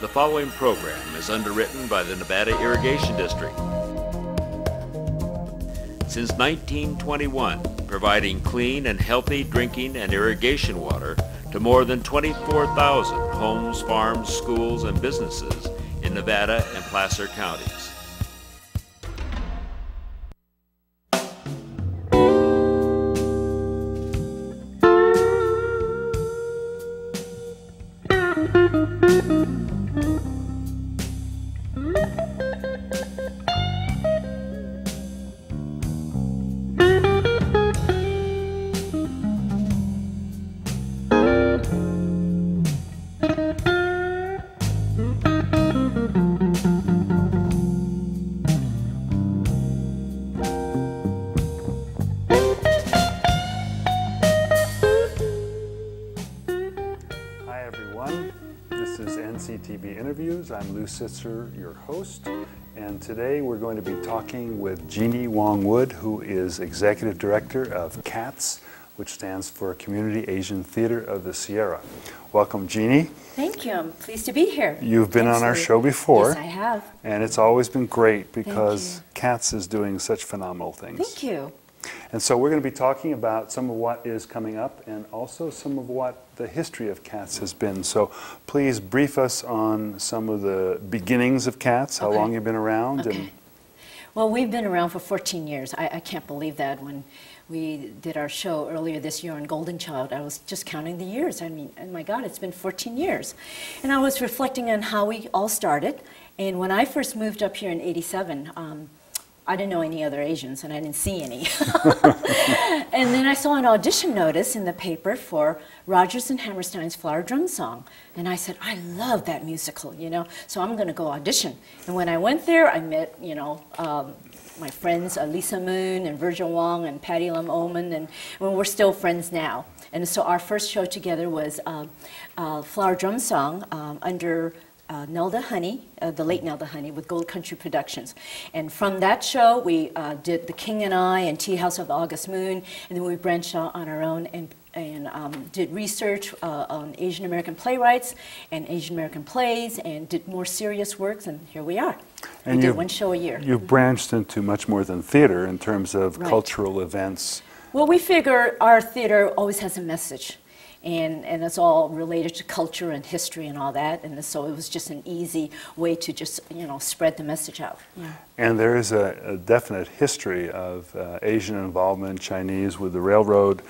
The following program is underwritten by the Nevada Irrigation District. Since 1921, providing clean and healthy drinking and irrigation water to more than 24,000 homes, farms, schools, and businesses in Nevada and Placer counties. This is NCTV Interviews. I'm Lew Sitzer, your host, and today we're going to be talking with Jeannie Wood, who is Executive Director of C.A.T.S, which stands for Community Asian Theater of the Sierra. Welcome, Jeannie. Thank you. I'm pleased to be here. You've been on our show before. Yes, I have. And it's always been great because C.A.T.S is doing such phenomenal things. Thank you. And so we're going to be talking about some of what is coming up and also some of what the history of C.A.T.S has been. So please brief us on some of the beginnings of C.A.T.S, how long you've been around. Okay. Well, we've been around for 14 years. I can't believe that. When we did our show earlier this year on Golden Child, I was just counting the years. I mean, oh my God, it's been 14 years. And I was reflecting on how we all started. And when I first moved up here in '87, I didn't know any other Asians, and I didn't see any. And then I saw an audition notice in the paper for Rodgers and Hammerstein's Flower Drum Song. And I said, I love that musical, you know, so I'm going to go audition. And when I went there, I met, you know, my friends Lisa Moon and Virgil Wong and Patty Lam Oman, and we're still friends now. And so our first show together was Flower Drum Song under Nelda Honey, the late Nelda Honey, with Gold Country Productions. And from that show, we did The King and I and Tea House of the August Moon, and then we branched out on our own and did research on Asian American playwrights and Asian American plays and did more serious works, and here we are. And we did one show a year. You've branched into much more than theater in terms of cultural events. Well, we figure our theater always has a message. And it's all related to culture and history and all that, and so it was just an easy way to just, you know, spread the message out. Yeah. And there is a definite history of Asian involvement, Chinese with the railroad,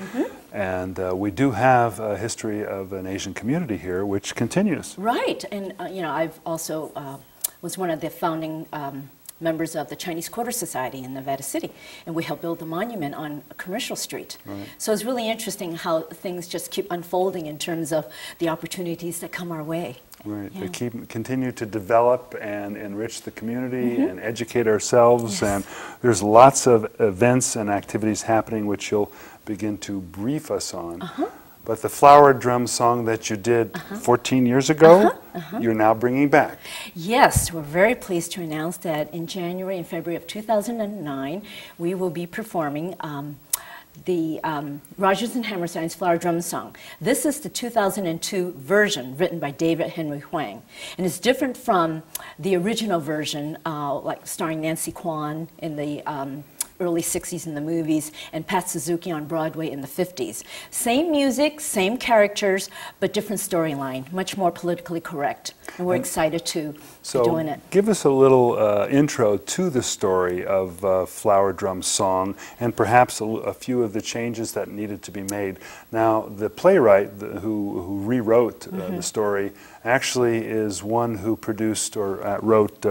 and we do have a history of an Asian community here, which continues. Right, and you know, I've also was one of the founding members of the Chinese Quarter Society in Nevada City, and we helped build the monument on Commercial Street. Right. So it's really interesting how things just keep unfolding in terms of the opportunities that come our way. Right, yeah. They continue to develop and enrich the community and educate ourselves, and there's lots of events and activities happening which you'll begin to brief us on. But the Flower Drum Song that you did 14 years ago, you're now bringing back. Yes, we're very pleased to announce that in January and February of 2009, we will be performing the Rodgers and Hammerstein's Flower Drum Song. This is the 2002 version written by David Henry Hwang. And it's different from the original version, like starring Nancy Kwan in the early 60s in the movies, and Pat Suzuki on Broadway in the 50s. Same music, same characters, but different storyline, much more politically correct. And we're excited to be doing it. Give us a little intro to the story of Flower Drum Song, and perhaps a few of the changes that needed to be made. Now, the playwright who rewrote the story actually is one who produced or wrote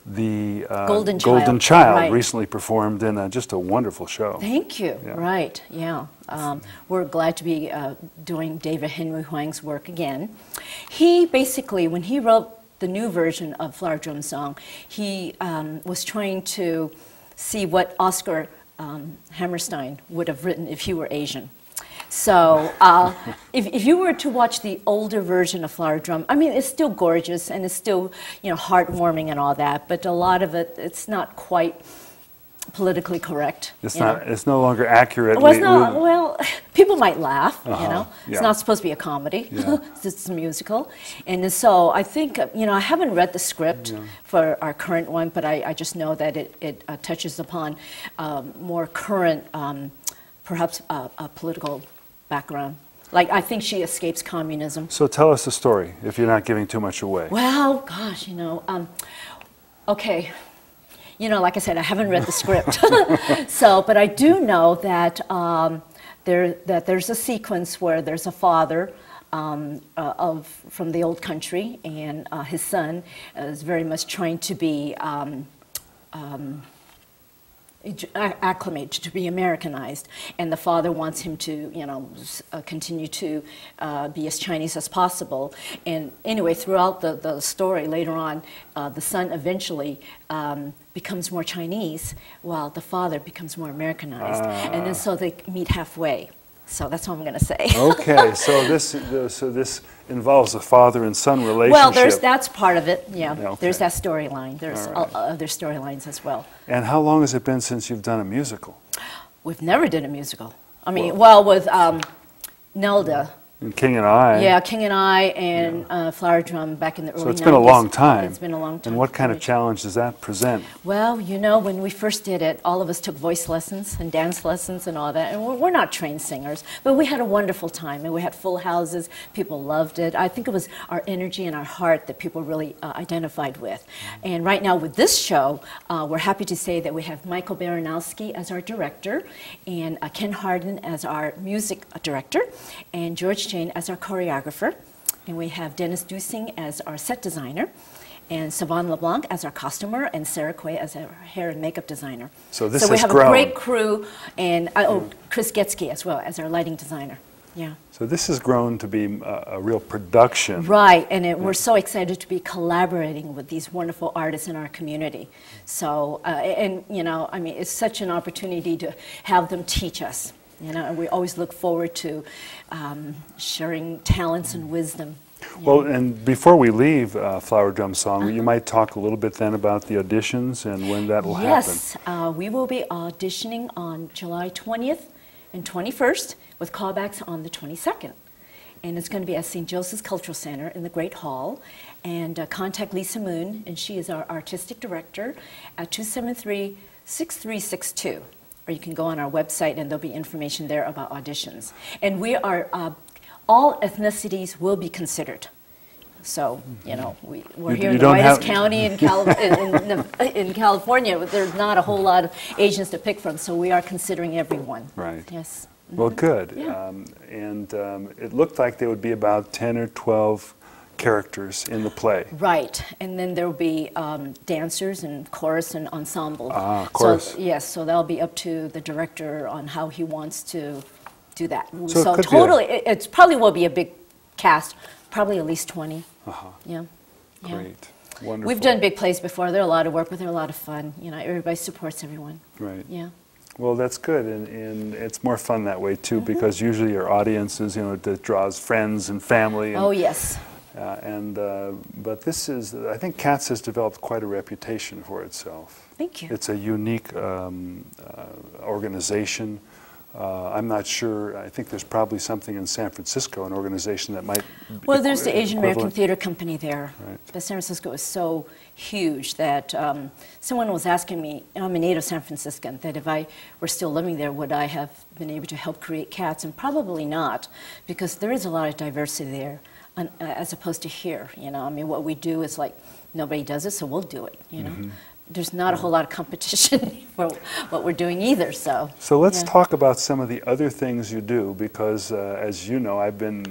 the Golden Child recently performed in just a wonderful show. Thank you. Yeah. Right, yeah. We're glad to be doing David Henry Hwang's work again. He basically, when he wrote the new version of Flower Drum Song, he was trying to see what Oscar Hammerstein would have written if he were Asian. So if you were to watch the older version of Flower Drum, I mean, it's still gorgeous and it's still, you know, heartwarming and all that, but a lot of it, it's not quite politically correct. It's you know. not. It's no longer accurate. Well, it's not, well, people might laugh, you know. yeah. It's not supposed to be a comedy. Yeah. It's a musical. And so I think, you know, I haven't read the script for our current one, but I just know that it touches upon more current, perhaps a political background. Like, I think she escapes communism. So tell us the story, if you're not giving too much away. Well, gosh, you know, okay. You know, like I said, I haven't read the script. So, but I do know that there's a sequence where there's a father from the old country, and his son is very much trying to be acclimated, to be Americanized, and the father wants him to, you know, continue to be as Chinese as possible. And anyway, throughout the story later on, the son eventually becomes more Chinese, while the father becomes more Americanized, and then so they meet halfway. So that's what I'm going to say. Okay, so this involves a father and son relationship. Well, that's part of it. Yeah, Okay. There's that storyline. There's All right. other storylines as well. And how long has it been since you've done a musical? We've never done a musical. I mean, well with Nelda. And King and I. Yeah, King and I, and Flower Drum back in the early 90s. So it's been a long time. It's been a long time. And what kind of challenge does that present? Well, you know, when we first did it, all of us took voice lessons and dance lessons and all that. And we're not trained singers, but we had a wonderful time. And we had full houses. People loved it. I think it was our energy and our heart that people really identified with. And right now with this show, we're happy to say that we have Michael Baranowski as our director, and Ken Harden as our music director, and George Jane as our choreographer, and we have Dennis Dusing as our set designer, and Savon LeBlanc as our costumer, and Sarah Quay as our hair and makeup designer. So this so we has have grown. a great crew, and Chris Getsky as well as our lighting designer. Yeah. So this has grown to be a real production. Right, and we're so excited to be collaborating with these wonderful artists in our community. So, and you know, I mean, it's such an opportunity to have them teach us. You know, and we always look forward to sharing talents and wisdom. Well, and before we leave Flower Drum Song, you might talk a little bit then about the auditions and when that will happen. Yes, we will be auditioning on July 20th and 21st with callbacks on the 22nd. And it's going to be at St. Joseph's Cultural Center in the Great Hall. And contact Lisa Moon, and she is our artistic director, at 273-6362. Or you can go on our website and there'll be information there about auditions. And we are, all ethnicities will be considered. So, you know, we're here in the whitest county in California. There's not a whole lot of Asians to pick from, so we are considering everyone. Right. Yes. Well, good. Yeah. It looked like there would be about 10 or 12 characters in the play. Right, and then there will be dancers and chorus and ensemble. Chorus. So, yes, so that'll be up to the director on how he wants to do that. So it totally, it's probably will be a big cast, probably at least 20. Yeah. Great. Wonderful. We've done big plays before. They're a lot of work, but they're a lot of fun. You know, everybody supports everyone. Right. Yeah. Well, that's good, and it's more fun that way too, because usually your audience is, you know, that draws friends and family. And, oh yes. But this is, I think C.A.T.S has developed quite a reputation for itself. Thank you. It's a unique organization. I'm not sure, I think there's probably something in San Francisco, an organization that might Well, there's the Asian American Theater Company there. Right. But San Francisco is so huge that someone was asking me, I'm a native San Franciscan, that if I were still living there, would I have been able to help create C.A.T.S? And probably not, because there is a lot of diversity there, as opposed to here. You know, I mean, what we do is like, nobody does it, so we'll do it, you know. There's not a whole lot of competition for what we're doing either, so. So let's talk about some of the other things you do, because as you know, I've been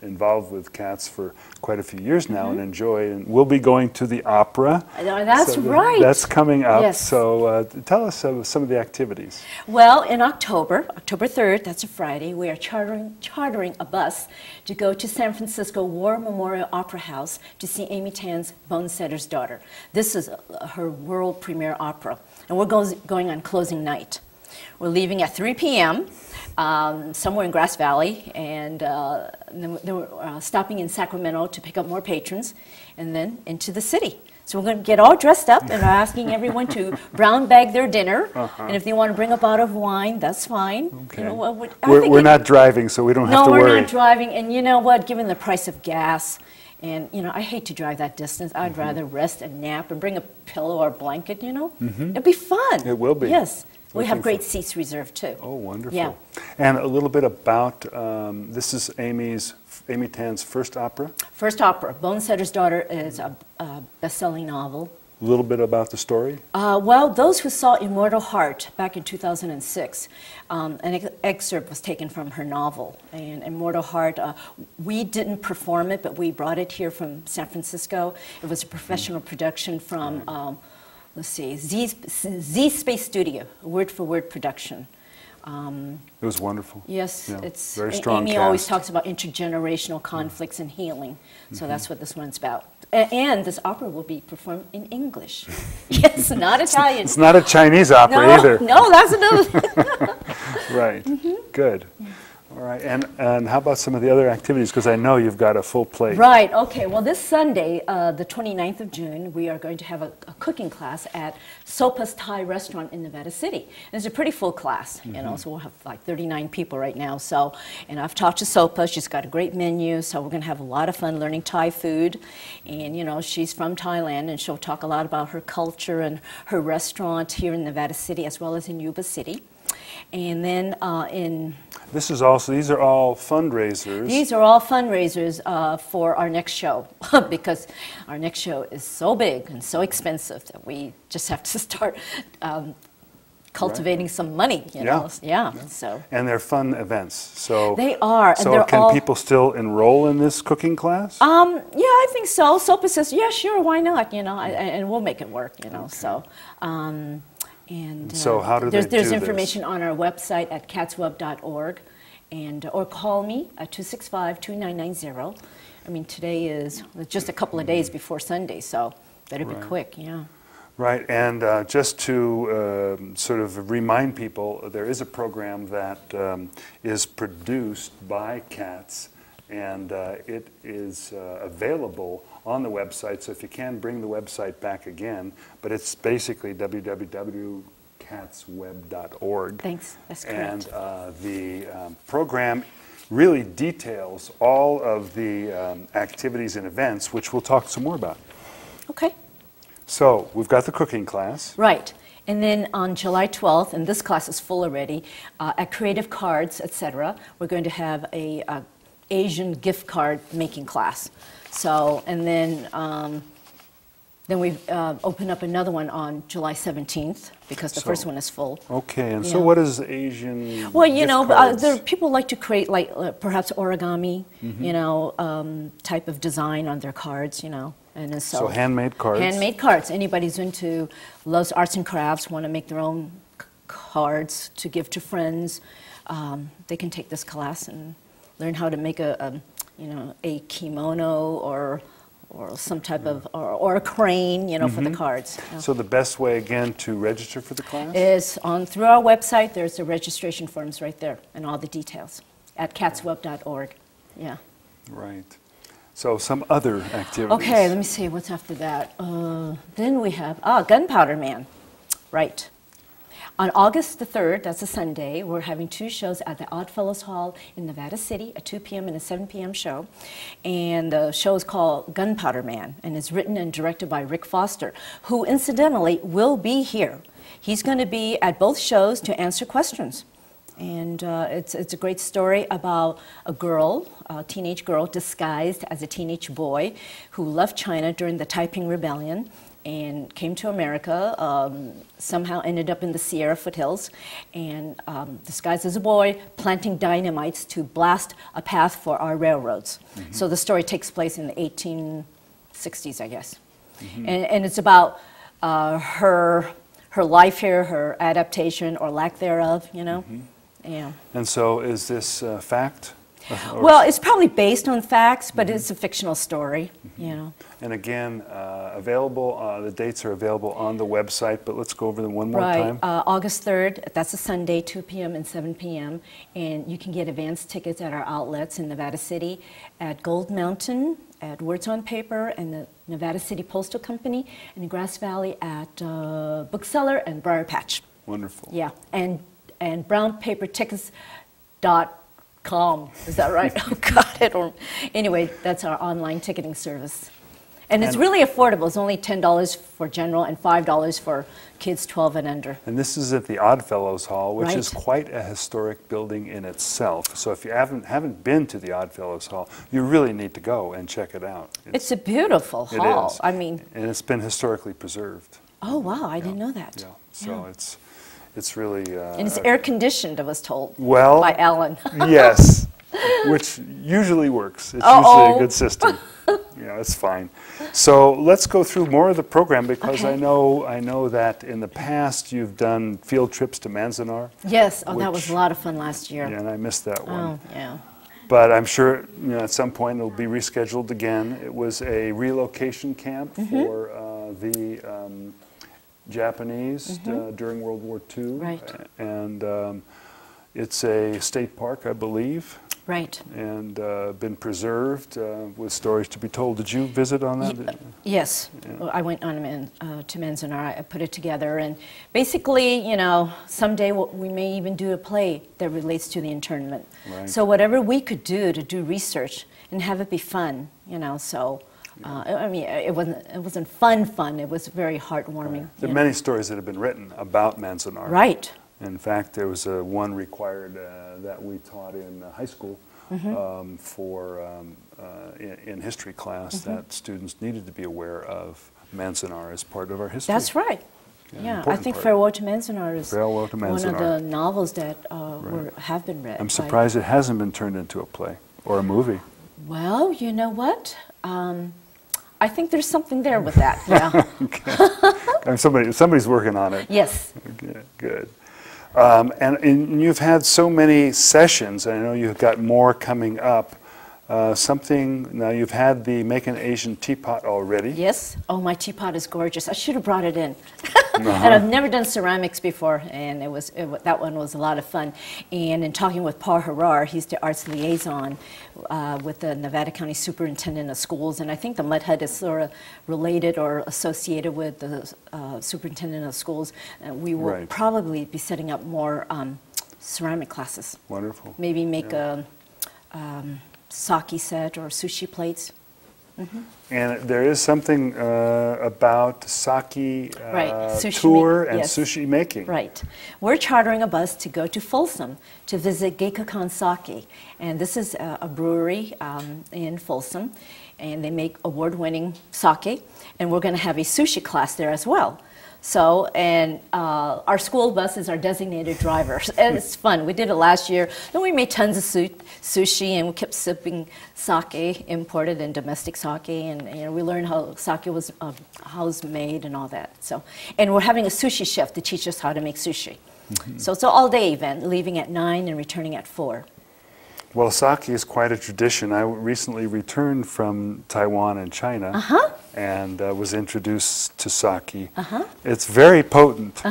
involved with C.A.T.S for quite a few years now and enjoy, and we'll be going to the opera. That's right. That's coming up, Yes. so tell us some of the activities. Well, in October 3rd, that's a Friday, we are chartering a bus to go to San Francisco War Memorial Opera House to see Amy Tan's Bonesetter's Daughter. This is her world premiere opera, and we're going on closing night. We're leaving at 3 p.m. Somewhere in Grass Valley, and then we're stopping in Sacramento to pick up more patrons, and then into the city. So we're going to get all dressed up, and are asking everyone to brown bag their dinner. And if they want to bring a bottle of wine, that's fine. Okay. You know, we're not driving, so we don't have to worry. No, we're not driving. And you know what? Given the price of gas, and you know, I hate to drive that distance. I'd rather rest and nap and bring a pillow or blanket. You know, it'd be fun. It will be. Yes. We have Looking great seats reserved too. Oh, wonderful. Yeah. And a little bit about, this is Amy Tan's first opera. First opera, Bonesetter's Daughter, is a best-selling novel. A little bit about the story. Well, those who saw Immortal Heart back in 2006, an excerpt was taken from her novel. And Immortal Heart, we didn't perform it, but we brought it here from San Francisco. It was a professional production from, let's see, Z Space Studio, a word-for-word production. It was wonderful. Yes, Yeah, it's very strong Amy cast. always talks about intergenerational conflicts and healing, so that's what this one's about. And this opera will be performed in English. Yes, not Italian. It's not a Chinese opera either. No, that's another. Right. Good. All right. And how about some of the other activities? Because I know you've got a full plate. Right. Okay. Well, this Sunday, the 29th of June, we are going to have a cooking class at Sopa's Thai restaurant in Nevada City. And it's a pretty full class, you know, so we'll have like 39 people right now. So, and I've talked to Sopa. She's got a great menu, so we're going to have a lot of fun learning Thai food. And, you know, she's from Thailand, and she'll talk a lot about her culture and her restaurant here in Nevada City as well as in Yuba City. And then these are all fundraisers. These are all fundraisers for our next show, because our next show is so big and so expensive that we just have to start cultivating some money, you know. Yeah. So. And they're fun events. So they are. So and can people still enroll in this cooking class? Yeah, I think so. Sopa says, yeah, sure, why not? You know, and we'll make it work. You know, so. And so how do there's they do information on our website at catsweb.org, and or call me at 265-2990. I mean, today is just a couple of days before Sunday, so better be quick. Yeah. Right, and just to sort of remind people, there is a program that is produced by C.A.T.S, and it is available on the website, so if you can, bring the website back again, but it's basically www.catsweb.org. Thanks, that's correct. And the program really details all of the activities and events, which we'll talk some more about. Okay. So, we've got the cooking class. Right. And then on July 12th, and this class is full already, at Creative Cards, etc., we're going to have a Asian gift card making class. So, and then we open up another one on July 17th, because the first one is full. Okay, and so what is Asian Well, you know, cards? people like to create like perhaps origami, you know, type of design on their cards, you know. And so handmade cards. Handmade cards. Anybody who's loves arts and crafts, want to make their own cards to give to friends, they can take this class and learn how to make a kimono or some type of, or a crane, you know, for the cards. You know. So the best way, again, to register for the class? Is through our website. There's the registration forms right there and all the details at catsweb.org. Yeah. Right. So some other activities. Okay, let me see, what's after that? Then we have, Gunpowder Man. Right. On August the 3rd, that's a Sunday, we're having two shows at the Oddfellows Hall in Nevada City, a 2 p.m. and a 7 p.m. show. And the show is called Gunpowder Man, and it's written and directed by Rick Foster, who incidentally will be here. He's going to be at both shows to answer questions. And it's a great story about a girl, a teenage girl disguised as a teenage boy who left China during the Taiping Rebellion and came to America, somehow ended up in the Sierra foothills, and disguised as a boy, planting dynamites to blast a path for our railroads. So the story takes place in the 1860s, I guess. And it's about her life here, her adaptation or lack thereof, you know. Yeah. And so is this fact? Well, it's probably based on facts, but it's a fictional story, you know. And again, available, the dates are available on the website, but let's go over them one more time. Right, August 3rd, that's a Sunday, 2 p.m. and 7 p.m. And you can get advance tickets at our outlets in Nevada City, at Gold Mountain, at Words on Paper and the Nevada City Postal Company, and in Grass Valley at Bookseller and Briar Patch. Wonderful. Yeah, and brownpapertickets.com. Is that right? Oh God, anyway, that's our online ticketing service. And it's really affordable. It's only $10 for general and $5 for kids 12 and under. And this is at the Oddfellows Hall, which Right. is quite a historic building in itself. So if you haven't been to the Oddfellows Hall, you really need to go and check it out. It's a beautiful hall. It is. I mean, and it's been historically preserved. oh wow, I didn't know that. Yeah. So it's really. And it's air conditioned, I was told. Well, by Alan. Yes, which usually works. It's usually a good system. Yeah, it's fine. So let's go through more of the program, because Okay. I know that in the past you've done field trips to Manzanar. Yes, oh, that was Which- a lot of fun last year. Yeah, and I missed that one. Oh, yeah. But I'm sure at some point it'll be rescheduled again. It was a relocation camp for the Japanese during World War II. Right. And it's a state park, I believe, Right. and been preserved with stories to be told. Did you visit on that? Yes, well, I went on to Manzanar. I put it together, and basically, someday we may even do a play that relates to the internment. Right. So whatever we could do to do research and have it be fun, So, I mean, it wasn't fun. It was very heartwarming. There are many stories that have been written about Manzanar. Right. In fact, there was one required that we taught in high school in history class that students needed to be aware of Manzanar as part of our history. That's right. Yeah, I important think part. Farewell to Manzanar is Farewell to one of Manzanar. the novels that have been read. I'm by- surprised it hasn't been turned into a play or a movie. Well, you know what? I think there's something there with that. Yeah. Somebody's working on it. Yes. Okay, good. And you've had so many sessions. I know you've got more coming up. Now you've had the Make an Asian Teapot already. Yes. Oh, my teapot is gorgeous. I should have brought it in. And I've never done ceramics before, and that one was a lot of fun. And in talking with Paul Harar, he's the arts liaison with the Nevada County Superintendent of Schools, and I think the Mud Hut is sort of related or associated with the Superintendent of Schools. We will Right. probably be setting up more ceramic classes. Wonderful. Maybe make a sake set or sushi plates. And there is something about sake Right, sushi tour and yes. sushi making. Right. We're chartering a bus to go to Folsom to visit Geikakan Sake. And this is a brewery in Folsom, and they make award-winning sake. And we're going to have a sushi class there as well. So, and our school bus is our designated drivers. And it's fun. We did it last year. Then we made tons of sushi, and we kept sipping sake, imported and domestic sake. And we learned how sake was made and all that. So, and we're having a sushi chef to teach us how to make sushi. So it's an all-day event, leaving at 9 and returning at 4. Well, sake is quite a tradition. I recently returned from Taiwan and China and was introduced to sake. It's very potent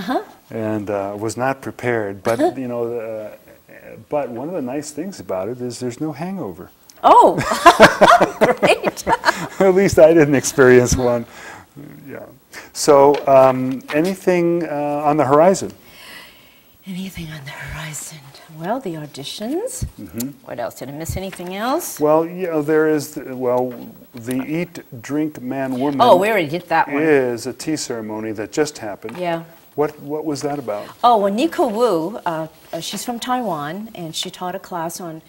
and was not prepared. But, but one of the nice things about it is there's no hangover. Oh, great. At least I didn't experience one. Yeah. So anything on the horizon? Anything on the horizon? Well, the auditions. What else? Did I miss anything else? Well, there is, the Eat, Drink, Man, Woman Oh, we already did that one. is a tea ceremony that just happened. Yeah. What was that about? Oh, well, Nico Wu, she's from Taiwan, and she taught a class on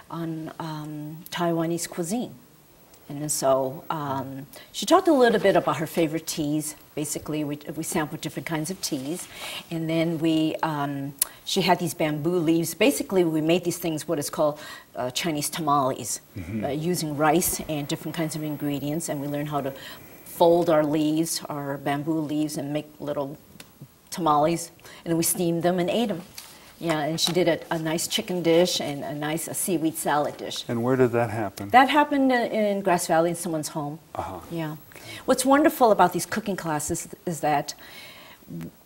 Taiwanese cuisine. And then so she talked a little bit about her favorite teas. Basically, we sampled different kinds of teas. And then she had these bamboo leaves. Basically, we made these things, what is called Chinese tamales, using rice and different kinds of ingredients. And we learned how to fold our leaves, our bamboo leaves, and make little tamales. And then we steamed them and ate them. Yeah, and she did a nice chicken dish and a nice seaweed salad dish. And where did that happen? That happened in Grass Valley in someone's home. Yeah. What's wonderful about these cooking classes is that,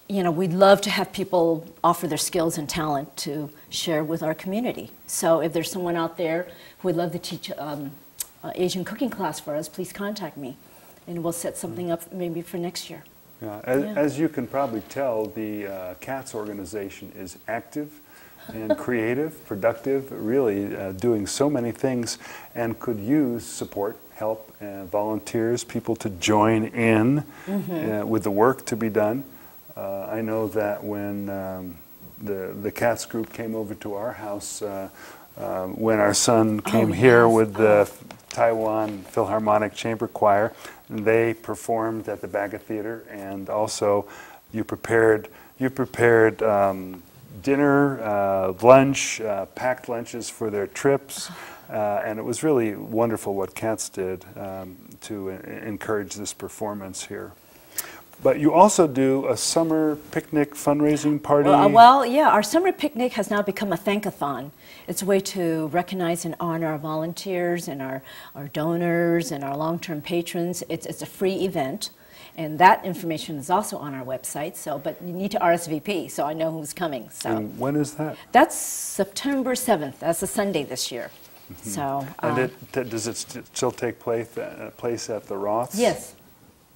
we'd love to have people offer their skills and talent to share with our community. So if there's someone out there who would love to teach Asian cooking class for us, please contact me, and we'll set something up maybe for next year. Yeah. As you can probably tell, the C.A.T.S organization is active and creative, productive, really doing so many things, and could use support, help, volunteers, people to join in with the work to be done. I know that when the C.A.T.S group came over to our house, when our son came here with the Taiwan Philharmonic Chamber Choir, they performed at the Baga Theater, and also you prepared dinner, lunch, packed lunches for their trips, and it was really wonderful what C.A.T.S did to encourage this performance here. But you also do a summer picnic fundraising party? Well, yeah, our summer picnic has now become a thankathon. It's a way to recognize and honor our volunteers and our donors and our long-term patrons. It's a free event, and that information is also on our website. So, but you need to RSVP, so I know who's coming. So, and when is that? That's September 7th. That's a Sunday this year. So, and does it still take place at the Roths? Yes.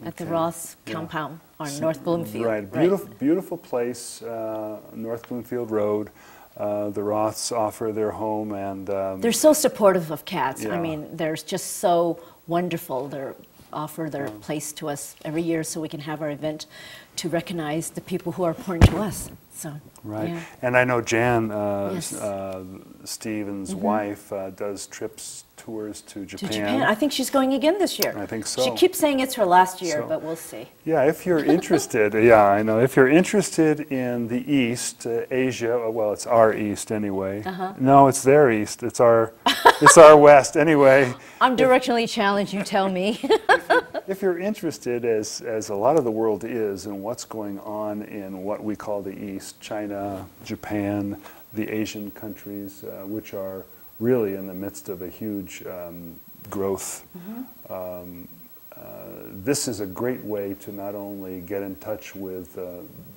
At the Roths compound on North Bloomfield. Right, beautiful place, North Bloomfield Road. The Roths offer their home, and they're so supportive of C.A.T.S. Yeah. I mean, they're just so wonderful. They offer their place to us every year, so we can have our event to recognize the people who are important to us. So, right, yeah. and I know Jan, Yes. Stephen's wife, does tours to Japan. To Japan. I think she's going again this year. I think so. She keeps saying it's her last year, So, but we'll see. Yeah, if you're interested, yeah, I know. If you're interested in the East, Asia, well, it's our East anyway. No, it's their East. It's our West anyway. I'm directionally challenged, you tell me. If you're interested, as a lot of the world is, in what's going on in what we call the East, China, Japan, the Asian countries, which are really in the midst of a huge growth, this is a great way to not only get in touch with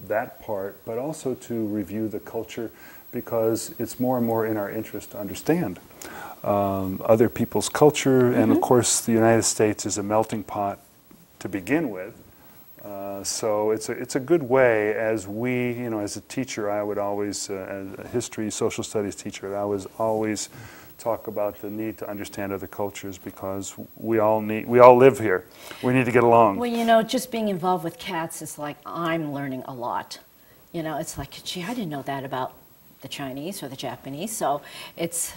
that part, but also to review the culture, because it's more and more in our interest to understand other people's culture, and of course the United States is a melting pot to begin with. So it's a good way, as we, as a teacher, I would always, as a history, social studies teacher, I was always talk about the need to understand other cultures, because we all live here. We need to get along. Well, just being involved with C.A.T.S is like, I'm learning a lot. It's like, gee, I didn't know that about the Chinese or the Japanese. So it's,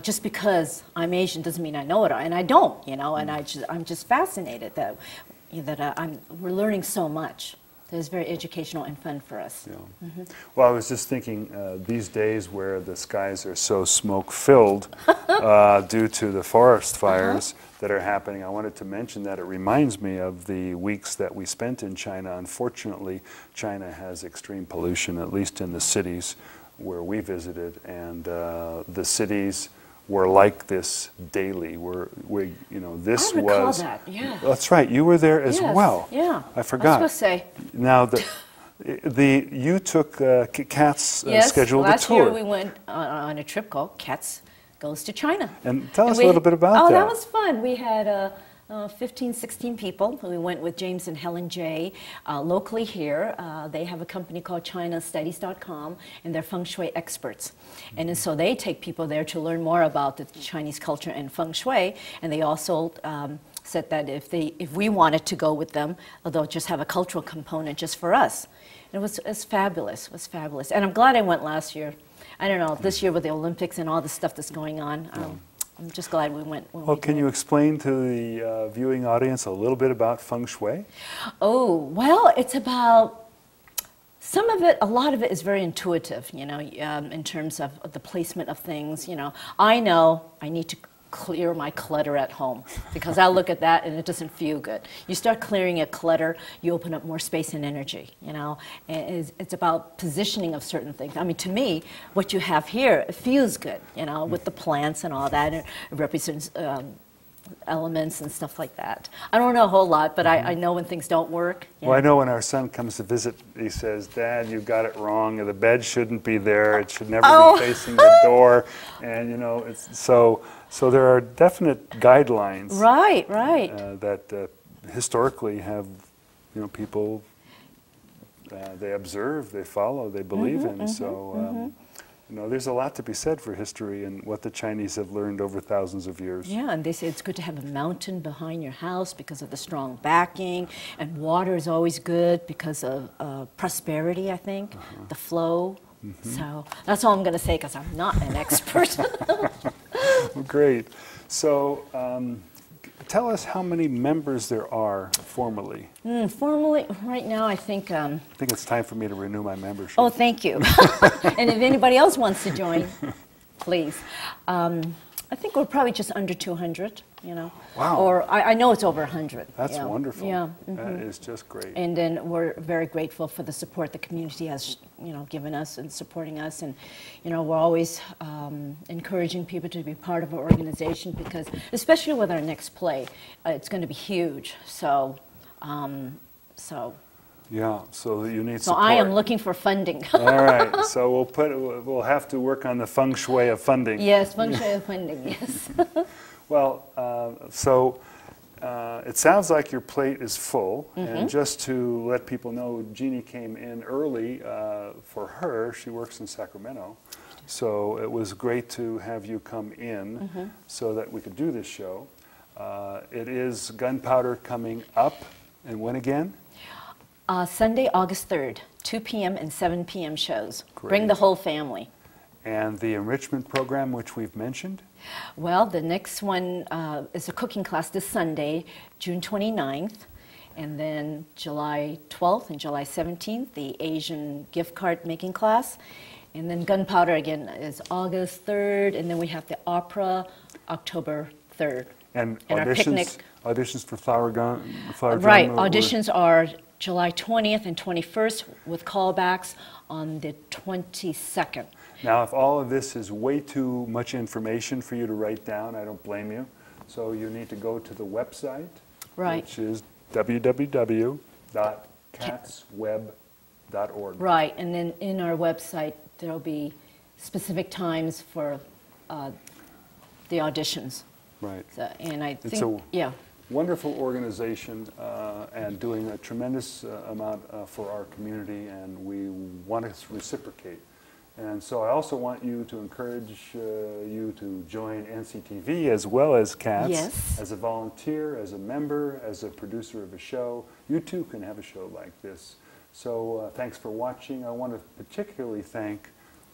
just because I'm Asian doesn't mean I know it, and I don't, and I'm just fascinated that we're learning so much. It's very educational and fun for us. Yeah. Well, I was just thinking, these days where the skies are so smoke-filled due to the forest fires that are happening, I wanted to mention that it reminds me of the weeks that we spent in China. Unfortunately, China has extreme pollution, at least in the cities where we visited, and the cities were like this daily. This I recall was. that. Yeah. That's right. You were there as well. Yeah. I forgot. I was supposed to say. Now, you took C.A.T.S Yes, scheduled a last tour. year we went on a trip called C.A.T.S Goes to China. And tell us a little bit about that. Oh, that was fun. We had 15, 16 people. We went with James and Helen J. Locally here. They have a company called ChinaStudies.com, and they're feng shui experts. And so they take people there to learn more about the Chinese culture and feng shui. And they also said that if we wanted to go with them, they'll just have a cultural component just for us. And it was fabulous. It was fabulous. And I'm glad I went last year. I don't know, this year with the Olympics and all the stuff that's going on, I'm just glad we went. Well, can you explain to the viewing audience a little bit about feng shui? Oh, well, it's about, some of it, a lot of it is very intuitive, in terms of the placement of things. I know I need to clear my clutter at home, because I look at that and it doesn't feel good. You start clearing a clutter, you open up more space and energy, and it's about positioning of certain things. I mean, to me, what you have here, it feels good, with the plants and all that. It represents elements and stuff like that. I don't know a whole lot, but I know when things don't work. Yeah. Well, I know when our son comes to visit, he says, "Dad, you got it wrong. The bed shouldn't be there. It should never be facing the door." And you know, so there are definite guidelines. Right, right. That historically have, you know, people they observe, they follow, they believe in. So. You know, there's a lot to be said for history and what the Chinese have learned over thousands of years. Yeah, and they say it's good to have a mountain behind your house because of the strong backing, and water is always good because of prosperity, I think, the flow. So that's all I'm going to say because I'm not an expert. Well, great. So tell us how many members there are formally. Formally, right now, I think it's time for me to renew my membership. Oh, thank you. And if anybody else wants to join, please. I think we're probably just under 200, you know. Wow. Or I know it's over 100. That's wonderful. Yeah. That is just great. And then we're very grateful for the support the community has, you know, given us and supporting us. And, you know, we're always encouraging people to be part of our organization because, especially with our next play, it's going to be huge. So, yeah, so you need so support. I am looking for funding. All right, so we'll have to work on the feng shui of funding. Yes, feng shui of funding, yes. Well, it sounds like your plate is full, and just to let people know, Jeannie came in early for her. She works in Sacramento, so it was great to have you come in so that we could do this show. It is Gunpowder coming up, and when again? Sunday, August 3rd, 2 p.m. and 7 p.m. shows. Great. Bring the whole family. And the enrichment program, which we've mentioned? Well, the next one is a cooking class this Sunday, June 29th, and then July 12th and July 17th, the Asian gift card making class. And then Gunpowder again is August 3rd, and then we have the opera October 3rd. And our picnic. Auditions for Flower Drum? Right, auditions are July 20th and 21st with callbacks on the 22nd. Now, if all of this is way too much information for you to write down, I don't blame you. So you need to go to the website, which is www.catsweb.org. Right, and then in our website, there'll be specific times for the auditions. Right. So, and I think, It's a yeah. wonderful organization and doing a tremendous amount for our community, and we want to reciprocate. And so I also want you to encourage you to join NCTV as well as C.A.T.S. Yes. As a volunteer, as a member, as a producer of a show. You too can have a show like this. So thanks for watching. I want to particularly thank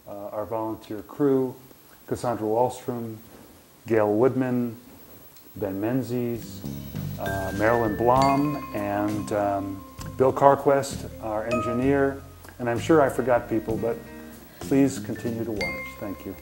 our volunteer crew, Cassandra Wallstrom, Gail Woodman, Ben Menzies, Marilyn Blom, and Bill Carquest, our engineer. And I'm sure I forgot people, but please continue to watch. Thank you.